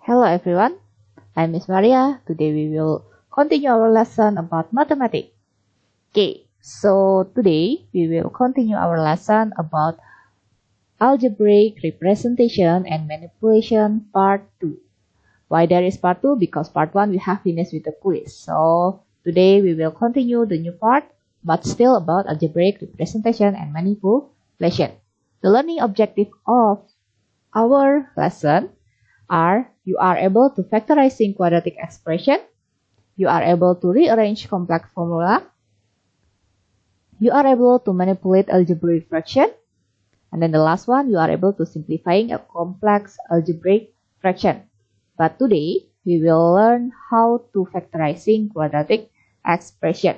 Hello everyone, I'm Miss Maria. Today we will continue our lesson about mathematics. Okay, so today we will continue our lesson about algebraic representation and manipulation part 2. Why there is part 2? Because part 1 we have finished with the quiz. So today we will continue the new part, but still about algebraic representation and manipulation. The learning objective of our lesson are you are able to factorizing quadratic expression, you are able to rearrange complex formula, you are able to manipulate algebraic fraction, and then the last one, you are able to simplifying a complex algebraic fraction. But today, we will learn how to factorizing quadratic expression.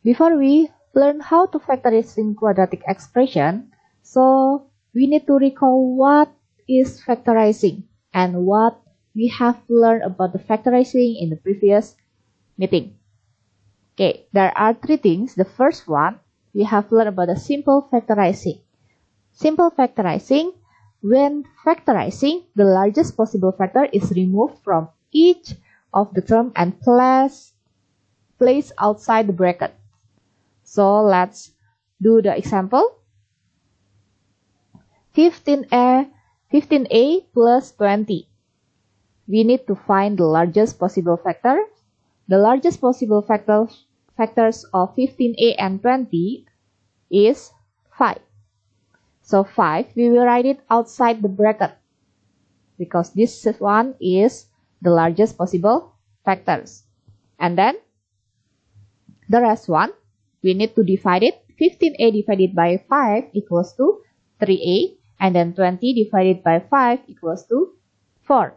Before we learn how to factorizing quadratic expression, so we need to recall what is factorizing and what we have learned about the factorizing in the previous meeting. Okay, there are three things. The first one, we have learned about the simple factorizing. Simple factorizing, when factorizing, the largest possible factor is removed from each of the term and placed outside the bracket. So let's do the example. 15a plus 20. We need to find the largest possible factor. The largest possible factors of 15a and 20 is 5. So 5, we will write it outside the bracket because this one is the largest possible factors. And then the rest one, we need to divide it. 15a divided by 5 equals to 3a. And then 20 divided by 5 equals to 4.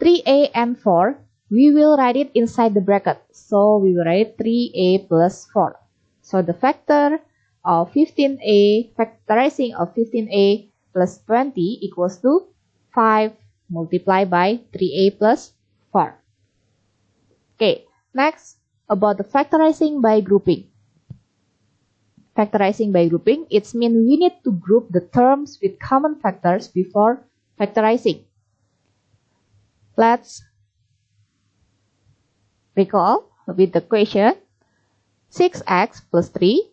3a and 4, we will write it inside the bracket. So we will write 3a plus 4. So the factor of 15a, factorizing of 15a plus 20 equals to 5 multiplied by 3a plus 4. Okay, next about the factorizing by grouping. Factorizing by grouping, it means we need to group the terms with common factors before factorizing. Let's recall with the question 6x plus 3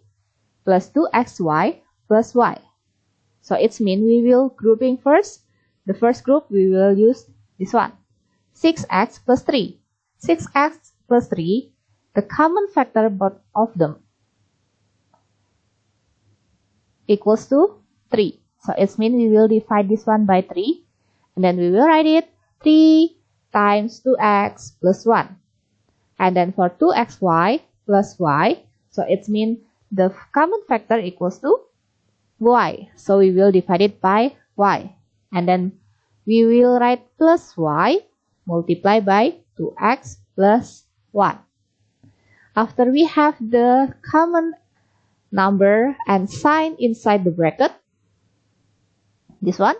plus 2xy plus y. So it means we will grouping first. The first group we will use this one. 6x plus 3. 6x plus 3, the common factor both of them equals to 3. So it means we will divide this one by 3. And then we will write it 3 times 2x plus 1. And then for 2xy plus y, so it means the common factor equals to y. So we will divide it by y. And then we will write plus y multiplied by 2x plus 1. After we have the common number and sign inside the bracket, this one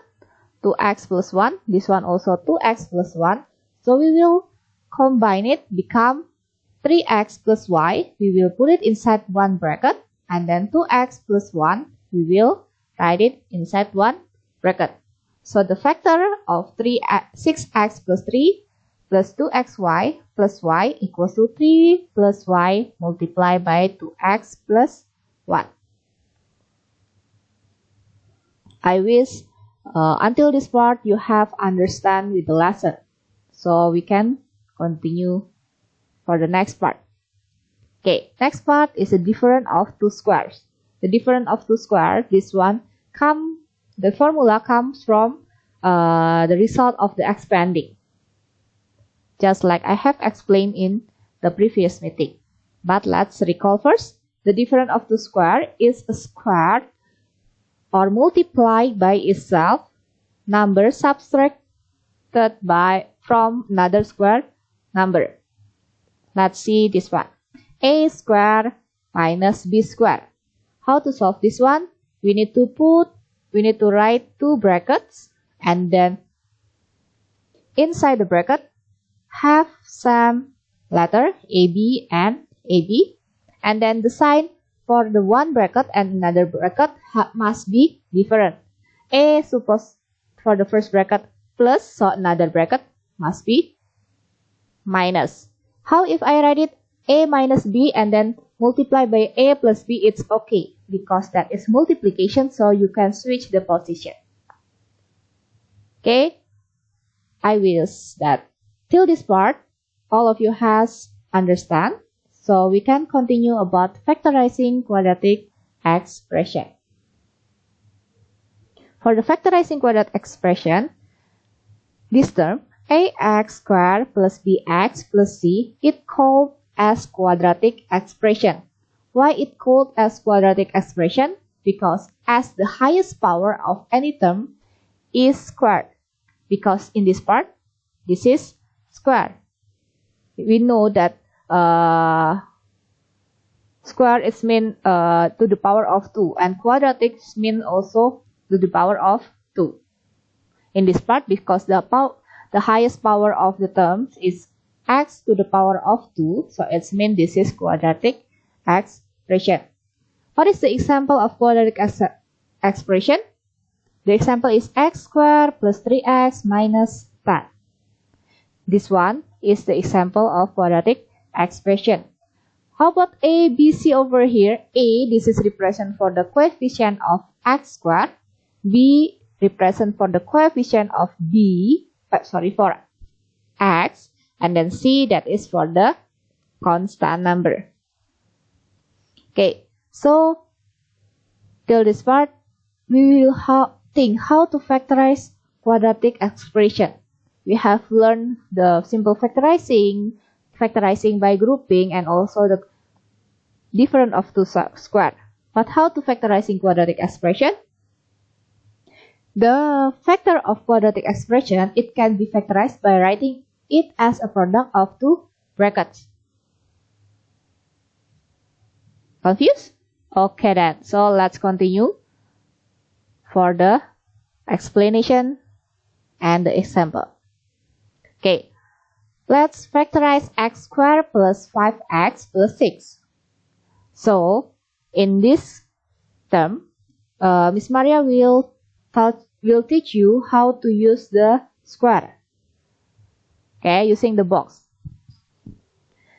2x plus 1, this one also 2x plus 1, so we will combine it, become 3x plus y. We will put it inside one bracket, and then 2x plus 1, we will write it inside one bracket. So the factor of 6x plus 3 plus 2xy plus y equals to 3 plus y multiplied by 2x plus 1. I wish until this part you have understand with the lesson. So we can continue for the next part. Okay, next part is the difference of two squares. The difference of two squares, this one the formula comes from the result of the expanding. Just like I have explained in the previous meeting. But let's recall first. The difference of two squares is a square or multiplied by itself number subtracted from another square number. Let's see this one. A square minus b square. How to solve this one? We need to write two brackets and then inside the bracket have some letter AB and AB. And then the sign for the one bracket and another bracket must be different. A suppose for the first bracket plus, so another bracket must be minus. How if I write it a minus b and then multiply by a plus b? It's okay because that is multiplication, so you can switch the position. Okay, I wish that till this part all of you has understand, so we can continue about factorizing quadratic expression. For the factorizing quadratic expression, this term ax squared plus bx plus c, it called as quadratic expression. Why it called as quadratic expression? Because as the highest power of any term is squared. Because in this part, this is square. We know that square is mean to the power of 2, and quadratic mean also to the power of 2. In this part, because the highest power of the terms is x to the power of 2, so it means this is quadratic expression. What is the example of quadratic expression? The example is x squared plus 3x minus 10. This one is the example of quadratic expression. How about a, b, c over here? A, this is represent for the coefficient of x squared. B represent for the coefficient of for x, and then C, that is for the constant number. Okay, so till this part, we will think how to factorize quadratic expression. We have learned the simple factorizing, factorizing by grouping, and also the difference of two squared. But how to factorizing quadratic expression? The factor of quadratic expression, it can be factorized by writing it as a product of two brackets. Confused? Okay then, so let's continue for the explanation and the example. Okay, let's factorize x squared plus 5x plus 6. So, in this term, Miss Maria will teach you how to use the square. Okay, using the box.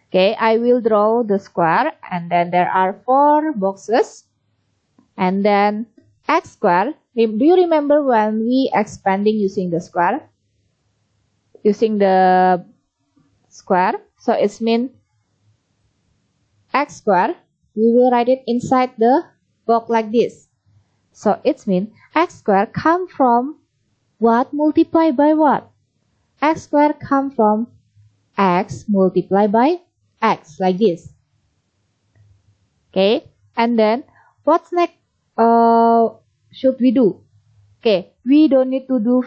Okay, I will draw the square, and then there are 4 boxes. And then x squared. Do you remember when we expanding using the square? Using the square. So it means x squared. We will write it inside the box like this. So it means x squared come from what multiplied by what? X squared come from x multiplied by x, like this. Okay, and then what's next should we do? Okay, we don't need to do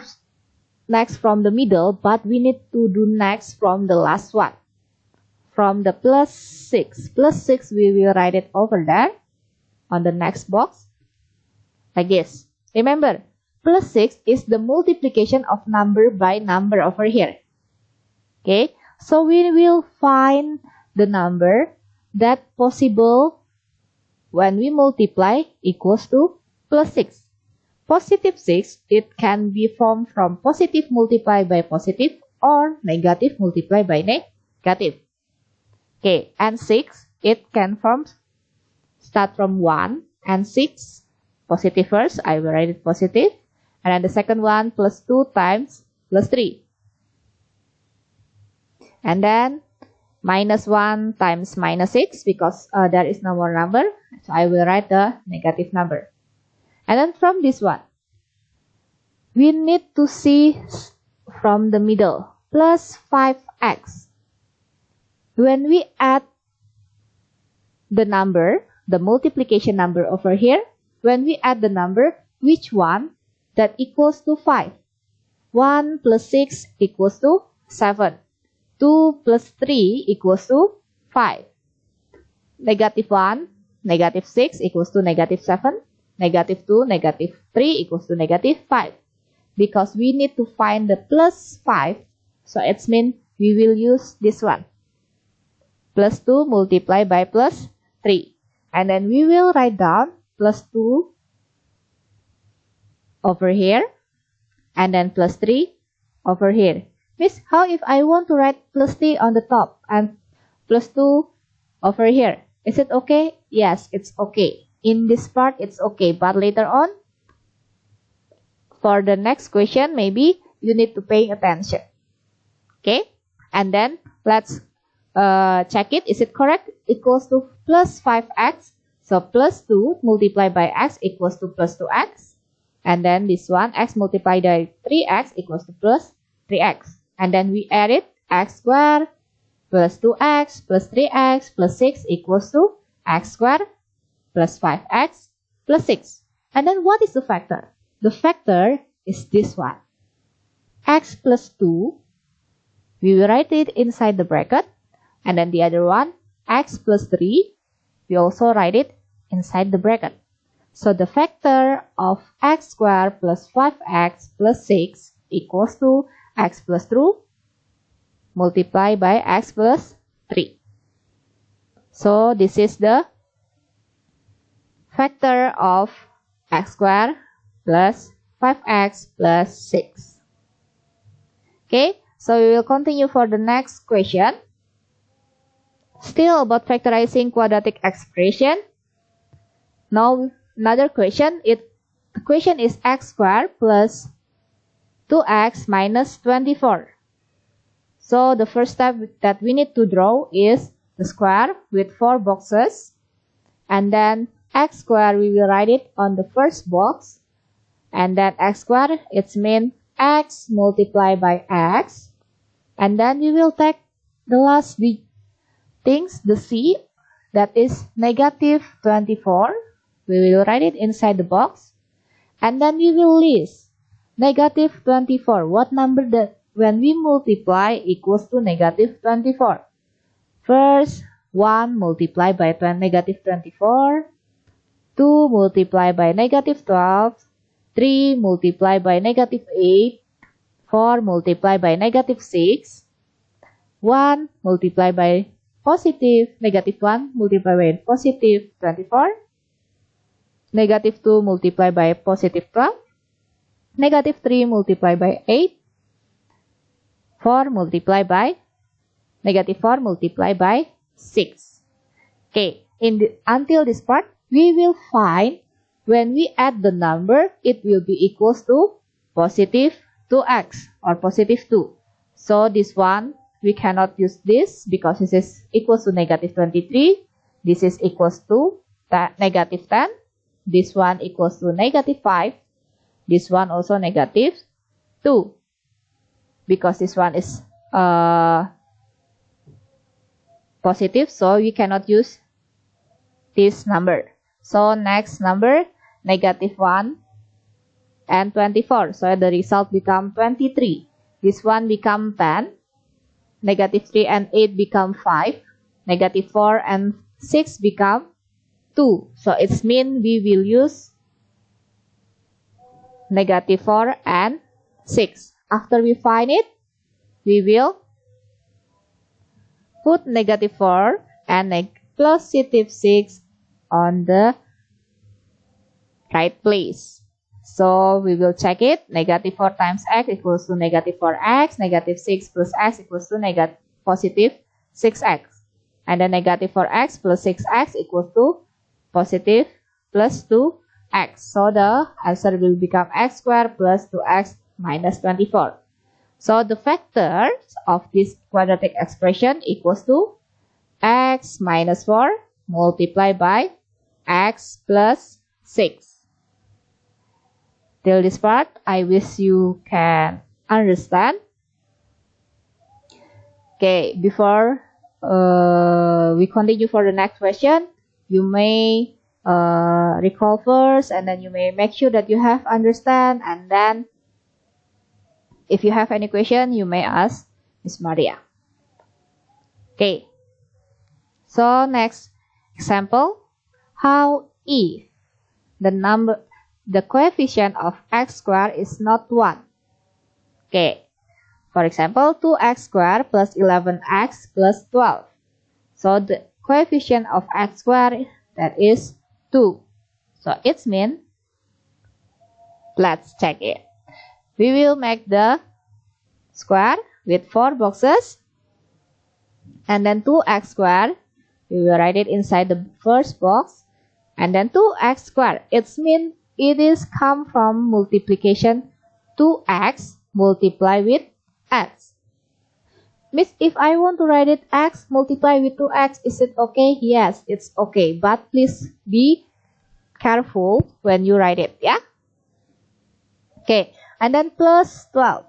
next from the middle, but we need to do next from the last one. From the plus 6. Plus 6, we will write it over there on the next box, like this. Remember, plus 6 is the multiplication of number by number over here. Okay, so we will find the number that possible when we multiply equals to plus 6. Positive 6, it can be formed from positive multiplied by positive or negative multiplied by negative. Okay, and 6, it can start from 1 and 6. Positive first, I will write it positive. And then the second one, plus 2 times plus 3. And then minus 1 times minus 6, because there is no more number. So I will write the negative number. And then from this one, we need to see from the middle, plus 5x. When we add the number, the multiplication number over here, when we add the number, which one that equals to 5? 1 plus 6 equals to 7. 2 plus 3 equals to 5. Negative 1, negative 6 equals to negative 7. Negative 2, negative 3 equals to negative 5. Because we need to find the plus 5, so it means we will use this one. Plus 2 multiplied by plus 3. And then we will write down plus 2 over here. And then plus 3 over here. Miss, how if I want to write plus 3 on the top and plus 2 over here? Is it okay? Yes, it's okay. In this part, it's okay. But later on, for the next question, maybe you need to pay attention. Okay? And then, let's check it. Is it correct? Equals to plus 5x. So, plus 2 multiplied by x equals to plus 2x. And then this one, x multiplied by 3x equals to plus 3x. And then we add it, x squared plus 2x plus 3x plus 6 equals to x squared plus 5x plus 6. And then what is the factor? The factor is this one. X plus 2, we will write it inside the bracket. And then the other one, x plus 3, we also write it inside the bracket. So the factor of x squared plus 5x plus 6 equals to x plus 2 multiplied by x plus 3. So this is the factor of x squared plus 5x plus 6. Okay, so we will continue for the next question. Still about factorizing quadratic expression. Now another question. The question is x squared plus 2x minus 24. So the first step that we need to draw is the square with 4 boxes. And then x squared, we will write it on the first box. And then x squared, it's mean x multiplied by x. And then we will take the last things, the c, that is negative 24. We will write it inside the box. And then we will list negative 24. What number that when we multiply equals to negative 24? First, 1 multiplied by negative 24. 2 multiplied by negative 12. 3 multiplied by negative 8. 4 multiplied by negative 6. 1 multiplied by positive negative 1 multiplied by positive 24. Negative 2 multiplied by positive 12. Negative 3 multiplied by 8. 4 multiplied by negative 4 multiplied by 6. Okay, until this part, we will find when we add the number, it will be equals to positive 2x or positive 2. So this one, we cannot use this because this is equals to negative 23. This is equals to negative 10. This one equals to negative 5. This one also negative 2. Because this one is positive, so we cannot use this number. So next number, negative 1 and 24. So the result become 23. This one become 10. Negative 3 and 8 become 5. Negative 4 and 6 become 2. So it's mean we will use negative 4 and 6. After we find it, we will put negative 4 and positive 6 on the right place. So we will check it. Negative 4 times x equals to negative 4x. Negative 6 plus x equals to positive 6x. And then negative 4x plus 6x equals to positive plus 2x. So the answer will become x squared plus 2x minus 24. So the factors of this quadratic expression equals to x minus 4 multiplied by x plus 6. Till this part, I wish you can understand. Okay, before we continue for the next question, you may recall first, and then you may make sure that you have understand, and then if you have any question, you may ask Miss Maria. Okay, so next example, how if the coefficient of x squared is not 1? Okay, for example, 2x squared plus 11x plus 12. So the coefficient of x squared, that is 2. So it means, let's check it. We will make the square with 4 boxes. And then 2x square, we will write it inside the first box. And then 2x square, it means it is come from multiplication 2x multiply with x. Miss, if I want to write it x multiply with 2x, is it okay? Yes, it's okay. But please be careful when you write it, yeah? Okay, and then plus 12.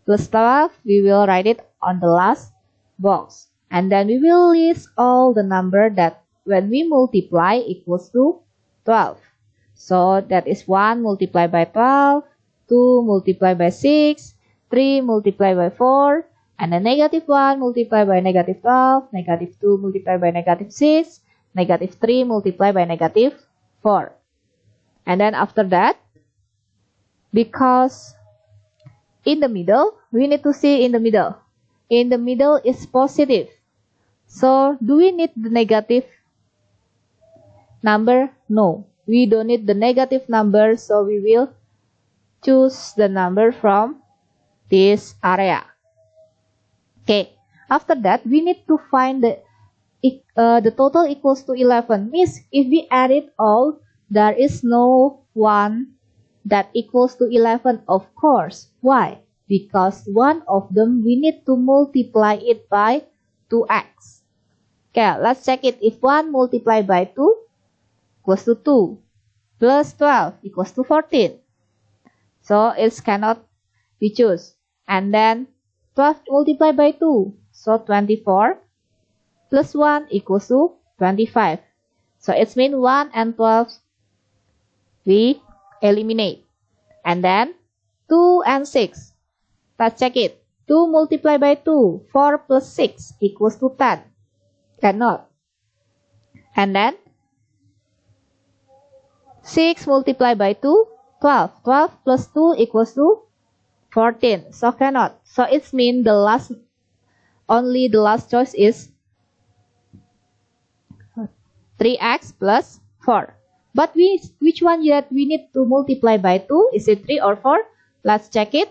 Plus 12, we will write it on the last box. And then we will list all the number that when we multiply equals to 12. So that is 1 multiplied by 12, 2 multiplied by 6, 3 multiplied by 4, and then negative 1 multiplied by negative 12, negative 2 multiplied by negative 6, negative 3 multiplied by negative 4. And then after that, because in the middle, we need to see in the middle. In the middle is positive. So, do we need the negative number? No, we don't need the negative number, so we will choose the number from this area. Okay, after that, we need to find the total equals to 11. Means if we add it all, there is no one that equals to 11, of course. Why? Because one of them we need to multiply it by 2x. Okay, let's check it. If 1 multiplied by 2 equals to 2 plus 12 equals to 14. So it cannot be choose. And then 12 multiplied by 2, so 24 plus 1 equals to 25. So it means 1 and 12 we eliminate. And then 2 and 6. Let's check it. 2 multiplied by 2, 4 plus 6 equals to 10. Cannot. And then 6 multiplied by 2, 12. 12 plus 2 equals to 14. So cannot. So it means only the last choice is 3x plus 4. But which one that we need to multiply by 2? Is it 3 or 4? Let's check it.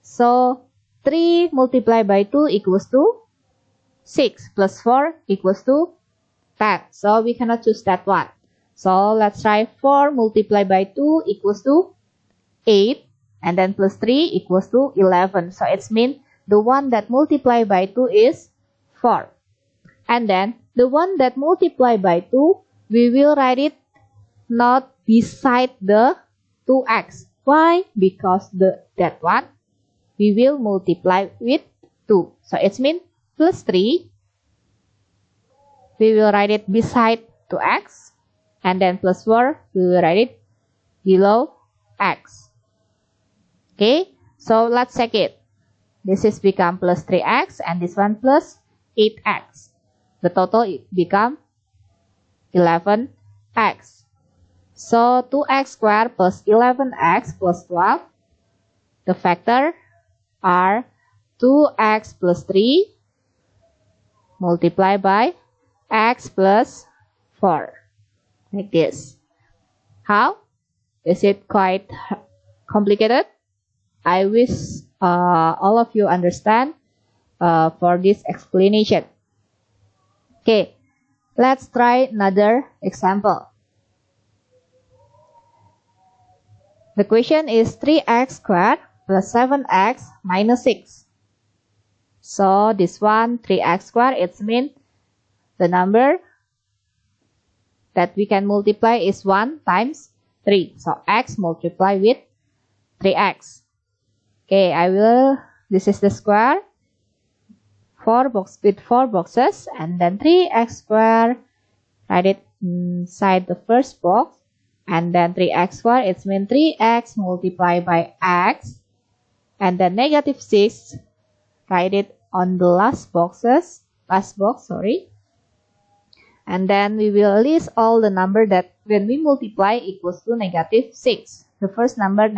So 3 multiplied by 2 equals to 6 plus 4 equals to 10. So we cannot choose that one. So let's try 4 multiplied by 2 equals to 8. And then plus 3 equals to 11. So it means the one that multiplied by 2 is 4. And then the one that multiplied by 2, we will write it not beside the 2x. Why? Because that one we will multiply with 2. So it means plus 3. We will write it beside 2x. And then plus 4, we will write it below x. Okay, so let's check it. This is become plus 3x and this one plus 8x. The total become 11x. So 2x squared plus 11x plus 12. The factor are 2x plus 3 multiplied by x plus 4. Like this. How? Is it quite complicated? I wish all of you understand for this explanation. Okay, let's try another example. The question is 3x squared plus 7x minus 6. So this one 3x squared, it means the number that we can multiply is 1 times 3. So x multiply with 3x. Okay, this is the square. 4 boxes and then 3x squared. Write it inside the first box. And then 3x squared, it means 3x multiplied by x. And then negative 6, write it on the last box, sorry. And then we will list all the number that when we multiply equals to negative 6. The first number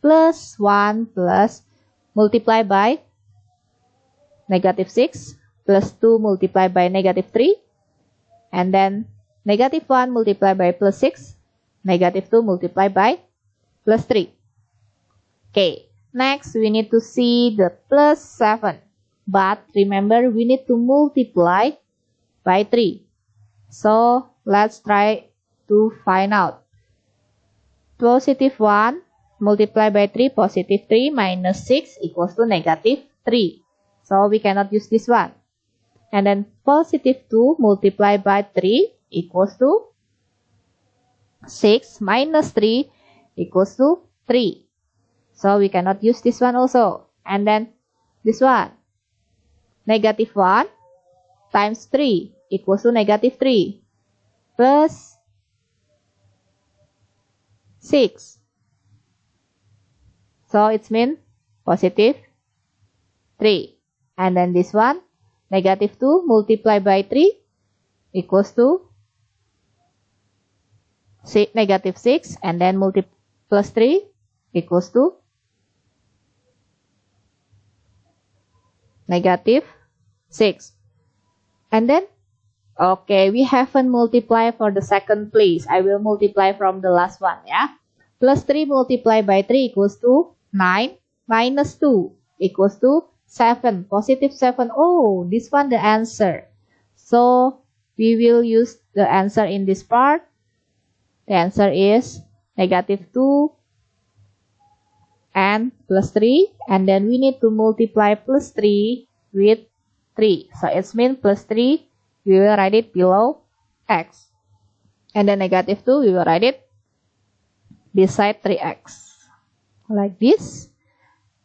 plus 1 plus multiply by negative 6 plus 2 multiplied by negative 3. And then negative 1 multiplied by plus 6. Negative 2 multiplied by plus 3. Okay, Next, we need to see the plus 7. But remember, we need to multiply by 3. So, let's try to find out. Positive 1 multiplied by 3, positive 3 minus 6 equals to negative 3. So, we cannot use this one. And then positive 2 multiplied by 3 equals to 6 minus 3 equals to 3. So we cannot use this one also. And then this one. Negative 1 times 3 equals to negative 3. Plus 6. So it means positive 3. And then this one. Negative 2 multiplied by 3 equals to negative 6. And then plus 3 equals to negative 6. And then, okay, we haven't multiplied for the second place. I will multiply from the last one, yeah. Plus 3 multiplied by 3 equals to 9 minus 2 equals to 7. Positive 7. Oh, this one the answer. So, we will use the answer in this part. The answer is negative 2 and plus 3, and then we need to multiply plus 3 with 3. So it means plus 3, we will write it below x. And then negative 2, we will write it beside 3x. Like this.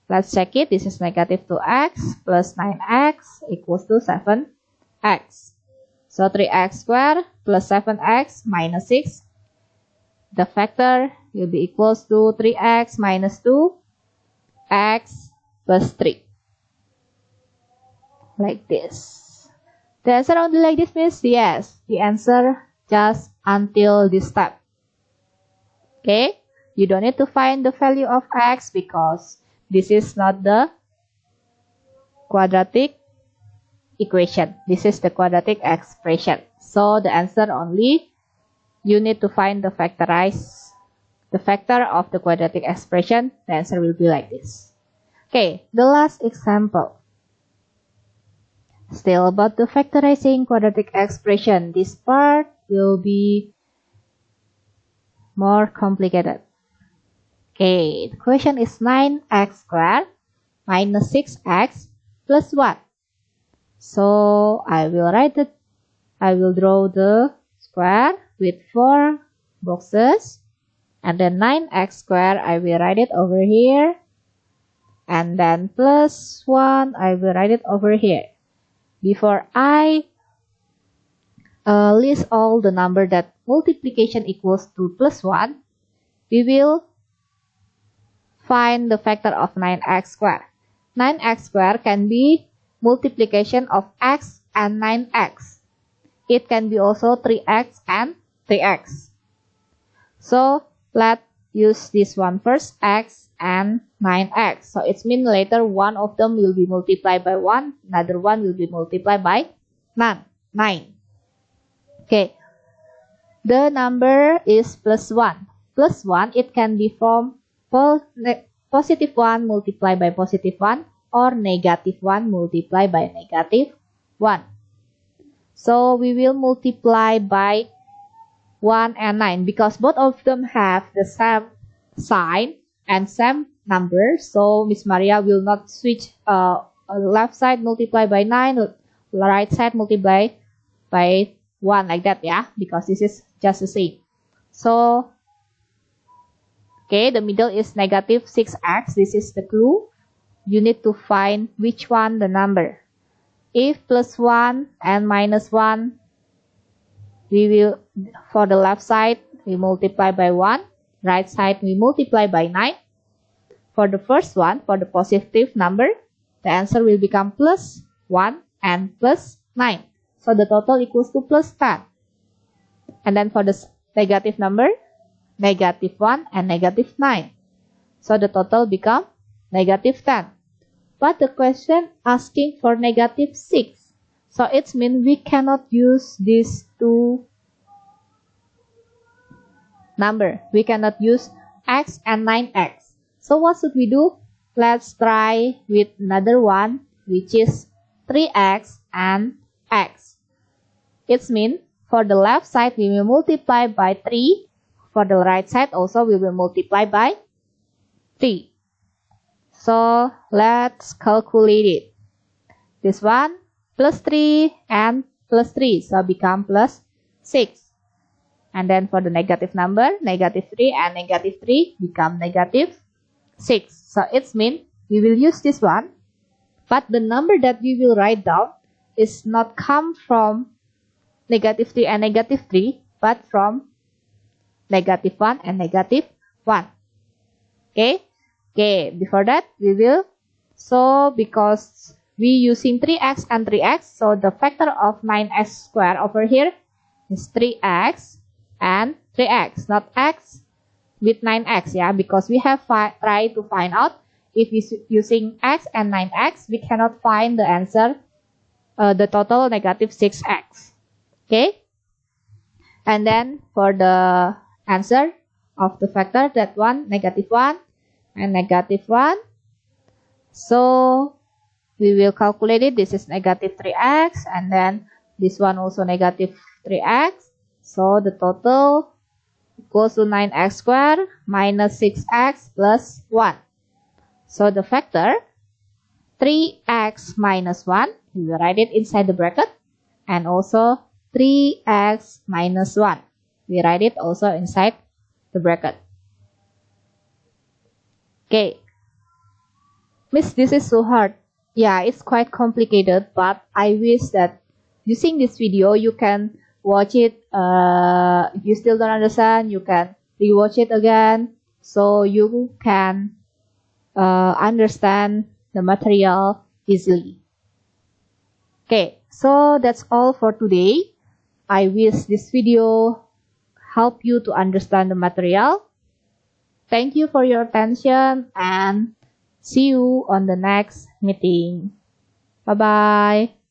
Let's check it. This is negative 2x plus 9x equals to 7x. So 3x squared plus 7x minus 6. The factor will be equals to 3x minus 2. X plus 3. Like this. The answer only like this means yes. The answer just until this step. Okay. You don't need to find the value of x because this is not the quadratic equation. This is the quadratic expression. So the answer only you need to find the factor of the quadratic expression. The answer will be like this. Okay, the last example. Still about the factorizing quadratic expression. This part will be more complicated. Okay, the question is 9x squared minus 6x plus 1. So I will draw the square with 4 boxes. And then 9x squared, I will write it over here. And then plus 1, I will write it over here. Before I list all the number that multiplication equals to plus 1, we will find the factor of 9x squared. 9x squared can be multiplication of x and 9x. It can be also 3x and 3x. So let's use this one first, x and 9x. So it means later one of them will be multiplied by 1, another one will be multiplied by 9. Okay, the number is plus 1. Plus 1, it can be from positive 1 multiplied by positive 1 or negative 1 multiplied by negative 1. So we will multiply by 1 and 9 because both of them have the same sign and same number. So Miss Maria will not switch left side multiply by 9, right side multiply by 1 like that, yeah, because this is just the same. So okay, the middle is negative 6x. This is the clue. You need to find which one the number. If plus 1 and minus 1, we will, for the left side, we multiply by 1. Right side, we multiply by 9. For the first one, for the positive number, the answer will become plus 1 and plus 9. So the total equals to plus 10. And then for the negative number, negative 1 and negative 9. So the total become negative 10. But the question asking for negative 6. So it means we cannot use these two number. We cannot use x and 9x. So what should we do? let's try with another one, which is 3x and x. It means for the left side we will multiply by 3. For the right side also we will multiply by 3. So let's calculate it. This one plus 3 and plus 3, so become plus 6. And then for the negative number, negative 3 and negative 3 become negative 6. So it means we will use this one, but the number that we will write down is not come from negative 3 and negative 3, but from negative 1 and negative 1. Okay? Okay, before that we will, so because we using 3x and 3x, so the factor of 9x squared over here is 3x and 3x, not x with 9x, yeah, because we have tried to find out if we using x and 9x, we cannot find the answer, the total negative 6x. Okay, and then for the answer of the factor, that one negative 1 and negative 1, so we will calculate it. This is negative 3x, and then this one also negative 3x, so the total equals to 9x squared minus 6x plus 1. So the factor 3x minus 1, we will write it inside the bracket, and also 3x minus 1, we write it also inside the bracket. Okay, Miss, this is so hard. Yeah, it's quite complicated, but I wish that using this video you can watch it. If you still don't understand, you can rewatch it again, so you can understand the material easily. Okay, so that's all for today. I wish this video help you to understand the material. Thank you for your attention and see you on the next meeting. Bye-bye.